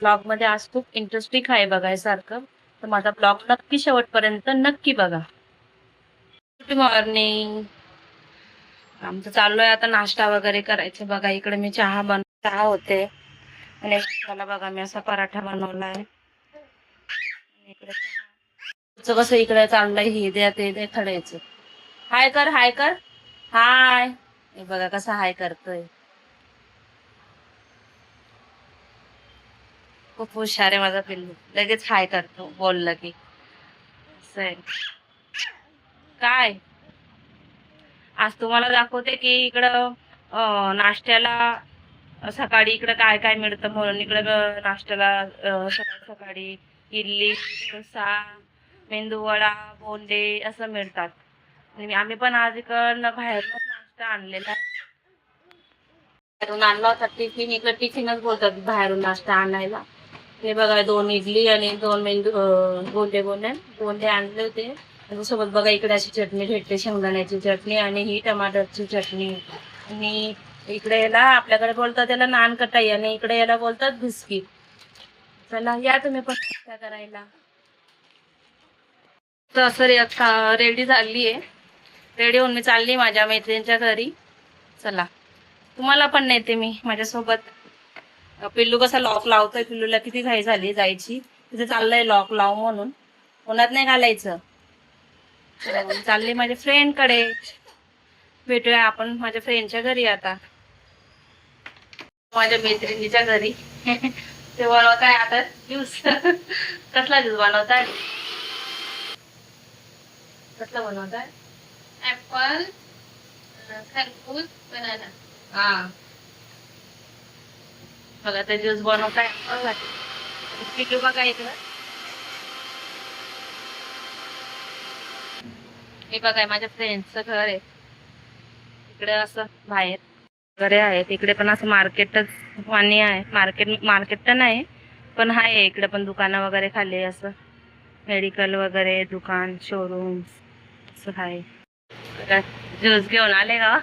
Blog मध्ये आज खूप इंटरेस्टिंग आहे बघायसारखं, तर माझा ब्लॉग नक्की शेवटपर्यंत नक्की बघा. Good morning. आमचं चालू आहे आता नाश्ता वगैरे करायचं. बघा इकडे मी चहा होते आणि नाश्त्याला बघा मी असा पराठा बनवलाय. इकडे कसं इकडे चाललंय हे द्या ते द्या खडायचं. हाय कर हाय कर हाय. हे बघा कसा हाय करतोय. खूप हुशार आहे माझा पिल्लू, लगेच हाय करतो बोललं की. असं आहे. काय आज तुम्हाला दाखवते की इकडं नाश्त्याला सकाळी इकडं काय काय मिळतं म्हणून. इकडं नाश्त्याला सकाळी सकाळी इडली, डोसा, मेंदूवडा, बोंडे असं मिळतात. आणि आम्ही पण आज इकडं बाहेरूनच नाश्ता आणलेला आहे. बाहेरून आणला होता टिफिन. इकडे टिफिनच बोलतात बाहेरून नाश्ता आणायला. हे बघा 2 इडली आणि 2 बोंडे बोंडे बोंडे आणले होते. त्याच्यासोबत बघा इकडे अशी चटणी भेटते, शेंगदाण्याची चटणी आणि ही टमाटरची चटणी. आणि इकडे याला आपल्याकडे बोलतात त्याला नान कटाई आणि इकडे याला बोलतात बिस्किट. चला या तुम्ही पण नाश्ता करायला. तर असं रेडी झाली आहे. रेडी होऊन मी चालली माझ्या मैत्रिणीच्या घरी. चला तुम्हाला पण नेते मी माझ्यासोबत. पिल्लू कसा लॉक लावतोय, पिल्लूला किती घाई झाली जायची. तिथे चाललंय लॉक लाव म्हणून, उन्हात नाही घालायचं. चालले माझ्या फ्रेंड कडे. भेटूया आपण माझ्या फ्रेंडच्या घरी आता. माझ्या मैत्रिणीच्या घरी. ते बनवताय आता ज्यूस. कसला ज्यूस बनवताय? कसला बनवताय? ऍपल, खरबूज, बनाना. हा बघा ते ज्यूस बनवताय. पिल्लू बघा इकडं. हे बघा माझ्या फ्रेंडचं घर आहे. इकडे असं बाहेर वगैरे आहे. इकडे पण असं मार्केटच पाणी आहे. मार्केट तर नाही पण आहे इकडे पण दुकानं वगैरे खाली असं मेडिकल वगैरे दुकान शोरूम असं आहे. ज्यूस घेऊन आले का?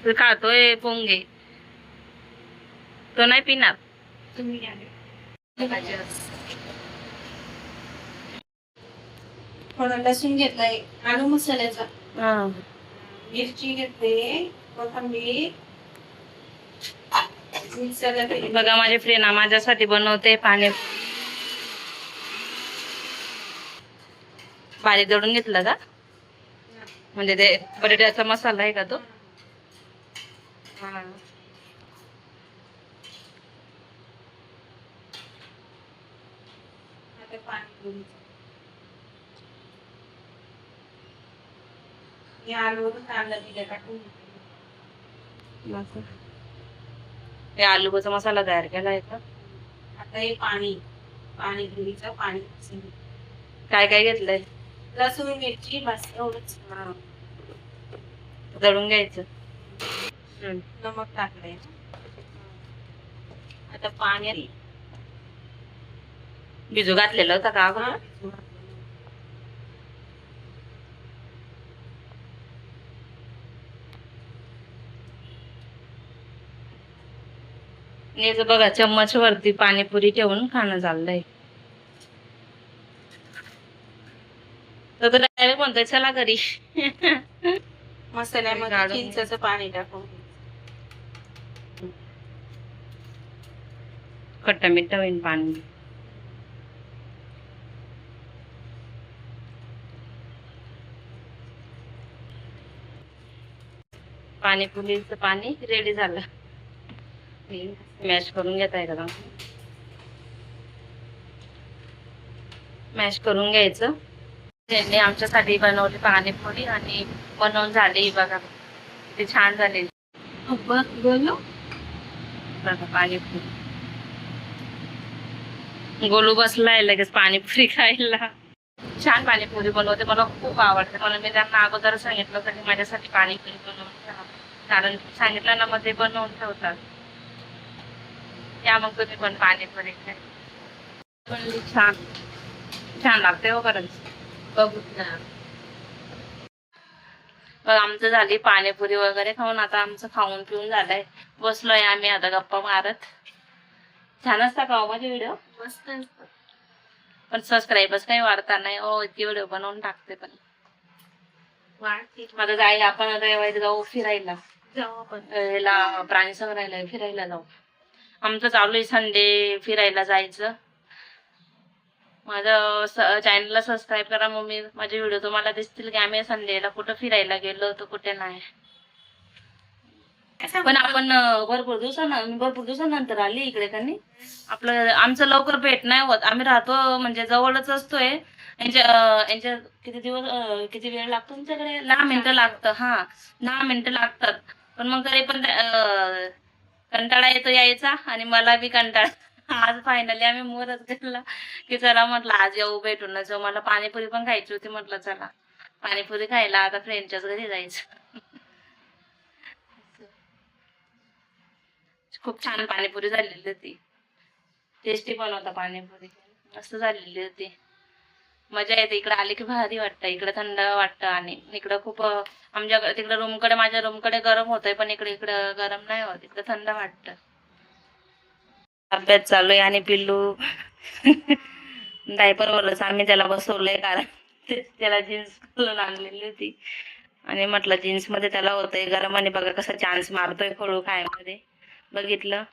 तू खातोय पोंगे, तो नाही पिणार. तुम्ही थोडा लसूण घेतलाय, आलू मसाल्याचा, हा मिरची घेतली, कोथिंबीर, मिक्सरला केली. बघा माझी फ्रेंड माझ्यासाठी बनवते पाणी. पाणी दळून घेतलं का? म्हणजे ते बटाट्याचा मसाला आहे का तो? हा आता पाणी हे आलूवरून कांदा दिले टाकून. हे आलूचा मसाला तयार केलाय का? आता हे पाणी पाणी धुळीचं पाणी. काय काय घेतलंय? लसूण मिरची बस एवढंच. दळून घ्यायचं. नमक टाकलंय. आता पाणी भिजू घातलेलं होतं का अगोदर? याच बघा चम्मच वरती पाणीपुरी ठेवून खाणं चाललंय. तर डायरेक्ट म्हणतोय चला घरी. मसाल्यामध्ये चिंचेचं पाणी टाकून. खट्टा मिठ्ठा होईन पाणी. पाणीपुरीचं पाणी रेडी झालं. मॅश करून घेताय का? मॅश करून घ्यायचं. त्यांनी आमच्यासाठी बनवली पाणीपुरी आणि बनवून झाली बघा. ते छान झाले. बोलो बघा पाणीपुरी. गोलू बसलाय लगेच पाणीपुरी खायला. छान पाणीपुरी बनवते, मला खूप आवडते. म्हणून मी त्यांना अगोदर सांगितलं होतं की माझ्यासाठी पाणीपुरी बनवून ठेवा, कारण सांगितलं ना मग ते बनवून ठेवतात. या मग तुम्ही पण पाणीपुरी खाय. छान छान लागते हो खरंच. बघू ना मग आमचं झाली पाणीपुरी वगैरे खाऊन, आता आमचं खाऊन पिऊन झालंय. बसलोय आम्ही आता गप्पा मारत. छान असता का हो माझे व्हिडिओ? मस्त पण सबस्क्राईबर्स काही वाढता नाही हो, इतकी व्हिडिओ बनवून टाकते. पण वाढते. माझं जाईल, आपण रविवारी जाऊ फिरायला, जाऊ आपण. याला प्राणी संग्रहालय फिरायला जाऊ. आमचं चालू आहे संडे फिरायला जायचं. माझं चॅनलला सबस्क्राईब करा, मग मी माझे व्हिडिओ तुम्हाला दिसतील की आम्ही संडेला कुठं फिरायला गेलो होतो, कुठे नाही. पण आपण भरपूर दिवसानंतर आली इकडे का नाही. आपलं आमचं लवकर भेट नाही होत. आम्ही राहतो म्हणजे जवळच असतोय. यांच्या किती वेळ लागतो तुमच्याकडे? 10 मिनिटं लागतं. हा, 10 मिनिटं लागतात. पण मग तरी पण कंटाळा येतो यायचा, आणि मला बी कंटाळा. आज फायनली आम्ही मुहूर्त घेतला की चला म्हटलं आज येऊ, भेटून जाऊ. मला पाणीपुरी पण खायची होती, म्हटलं चला पाणीपुरी खायला आता फ्रेंडच्याच घरी जायचं. खूप छान पाणीपुरी झालेली होती. टेस्टी पण होता पाणीपुरी, मस्त झालेली होती. मजा येते इकडे आली की, भारी वाटतं. इकडे थंड वाटतं, आणि इकडं खूप आमच्या तिकडे रूमकडे, माझ्या रूमकडे गरम होतंय, पण इकडं गरम नाही होत. इकडे थंड वाटतं. अभ्यास चालू आहे, आणि पिल्लू डायपरवरच आम्ही त्याला बसवलंय, कारण त्याला जीन्स घालून आणलेली होती, आणि म्हटलं जीन्स मध्ये त्याला होतंय गरम. आणि बघा कसा चान्स मारतोय खळू खायमध्ये. बघितलं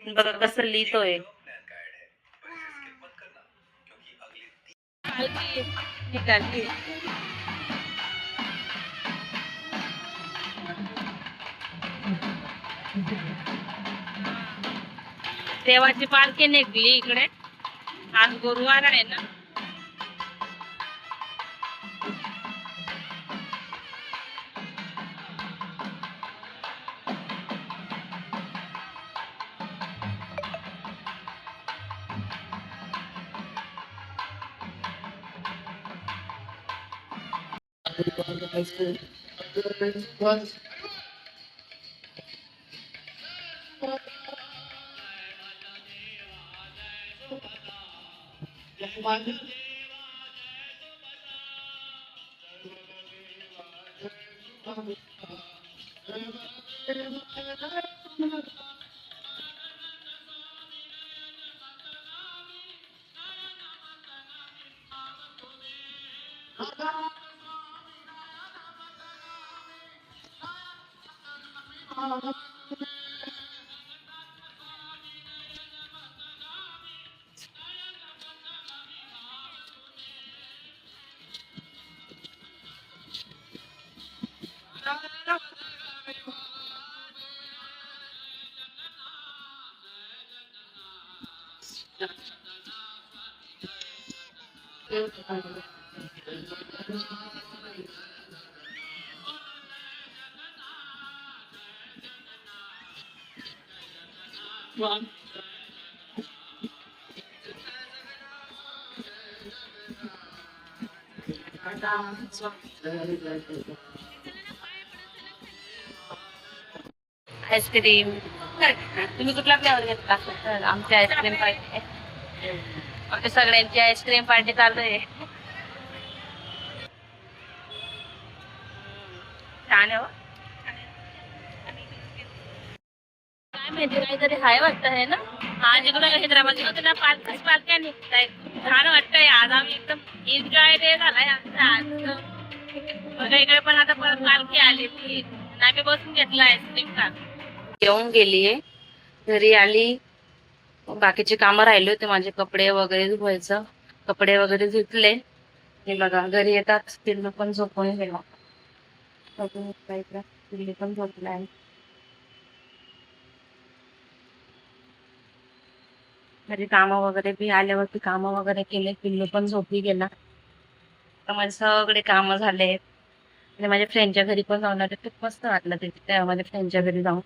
बघा कसं लिहितोय. देवाची पालखी निघली इकडे, आज गुरुवार आहे ना. आईस्क्रीम तुम्ही कुठला फ्लेवर घेतला? आमची आईस्क्रीम पार्टी, आमच्या सगळ्यांची आईस्क्रीम पार्टी चालू आहे. छान आहे. काय माहिती, काहीतरी हाय वाटतं आहे ना. आज इकडे हैदराबाद ना पालख्या निघताय. छान वाटतंय. आज आम्ही एकदम एन्जॉय डे झालाय आमचा आज. बघा इकडे पण आता परत पालखी आली, आम्ही बसून घेतला आईस्क्रीम का. येऊन गेलीये, घरी आली. बाकीचे कामं राहिले होते माझे, कपडे वगैरे धुवायचं. कपडे वगैरे धुतले. हे बघा घरी येतात, पिल्लू पण झोपून गेला. पिल्लू पण झोपलाय. घरी कामं वगैरे बी आल्यावरती कामं वगैरे केले. पिल्लू पण झोपी गेला. तर माझे सगळे कामं झाले. आणि माझ्या फ्रेंडच्या घरी पण जाऊन आले. खूप मस्त वाटलं तिथे माझ्या फ्रेंडच्या घरी जाऊन.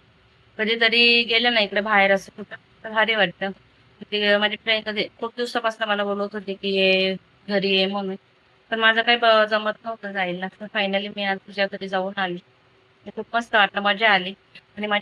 कधीतरी गेलं ना इकडे बाहेर असं कुठं, तर भारी वाटतं. ते माझी फ्रेंड कधी खूप दिवसापासून मला बोलवत होती की ये घरी ये म्हणून, पण माझं काही जमत नव्हतं जायला. तर फायनली मी आज तुझ्या घरी जाऊन आली. खूप मस्त वाटलं, मजा आली. आणि माझ्या